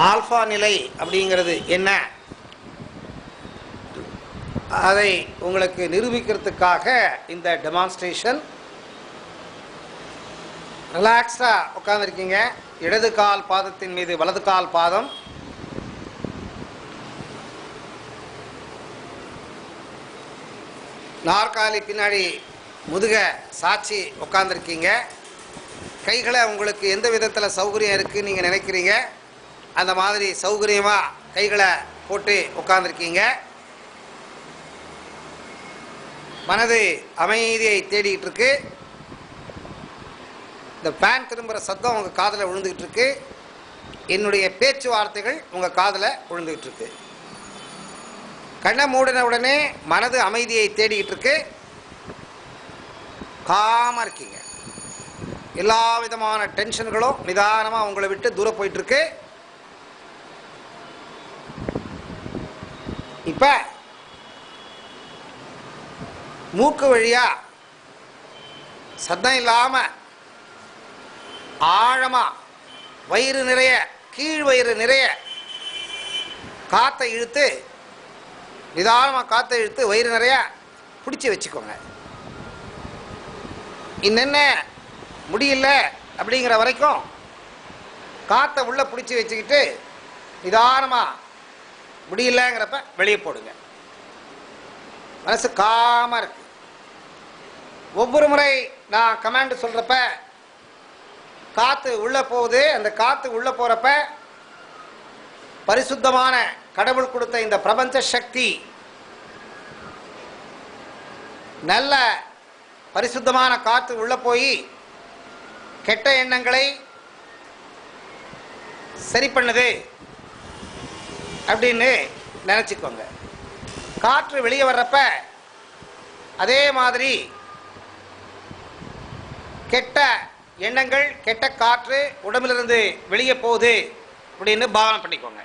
Alpha நிலை அப்படிங்கிறது என்ன, அதை உங்களுக்கு நிரூபிக்கிறதுக்காக இந்த டெமான்ஸ்ட்ரேஷன். ரிலாக்ஸ்டாக உட்காந்துருக்கீங்க. இடது கால் பாதத்தின் மீது வலது கால் பாதம், நாற்காலி பின்னாடி முதுக சாட்சி உட்காந்துருக்கீங்க. கைகளை உங்களுக்கு எந்த விதத்தில் சௌகரியம் இருக்குதுன்னு நீங்கள் நினைக்கிறீங்க அந்த மாதிரி சௌகரியமாக கைகளை போட்டு உட்காந்துருக்கீங்க. மனது அமைதியை தேடிக்கிட்டு இருக்கு. இந்த ஃபேன் திரும்புகிற சத்தம் உங்கள் காதில் விழுந்துக்கிட்டு இருக்கு. என்னுடைய பேச்சுவார்த்தைகள் உங்கள் காதில் விழுந்துக்கிட்டு இருக்கு. கண்ணை மூடின உடனே மனது அமைதியை தேடிக்கிட்டு இருக்கு. காமாக இருக்கீங்க. எல்லா விதமான டென்ஷன்களும் நிதானமாக உங்களை விட்டு தூரம் போயிட்டுருக்கு. இப்போ மூக்கு வழியாக சத்தம் இல்லாமல் ஆழமாக வயிறு நிறைய, கீழ் வயிறு நிறைய காற்றை இழுத்து, நிதானமாக காற்றை இழுத்து வயிறு நிறைய பிடிச்சி வச்சுக்கோங்க. இன்னென்ன முடியல அப்படிங்கிற வரைக்கும் காற்றை உள்ளே பிடிச்சி வச்சுக்கிட்டு நிதானமாக முடியலங்கிறப்ப வெளியே போடுங்க. மனசு காமாக இருக்கு. ஒவ்வொரு முறை நான் கமாண்டு சொல்கிறப்ப காற்று உள்ளே போகுது. அந்த காற்று உள்ளே போகிறப்ப பரிசுத்தமான கடவுள் கொடுத்த இந்த பிரபஞ்ச சக்தி நல்ல பரிசுத்தமான காற்று உள்ளே போய் கெட்ட எண்ணங்களை சரி பண்ணுது அப்படின்னு நினச்சிக்கோங்க. காற்று வெளியே வர்றப்ப அதே மாதிரி கெட்ட எண்ணங்கள், கெட்ட காற்று உடம்பிலிருந்து வெளியே போகுது அப்படின்னு பாவனை பண்ணிக்கோங்க.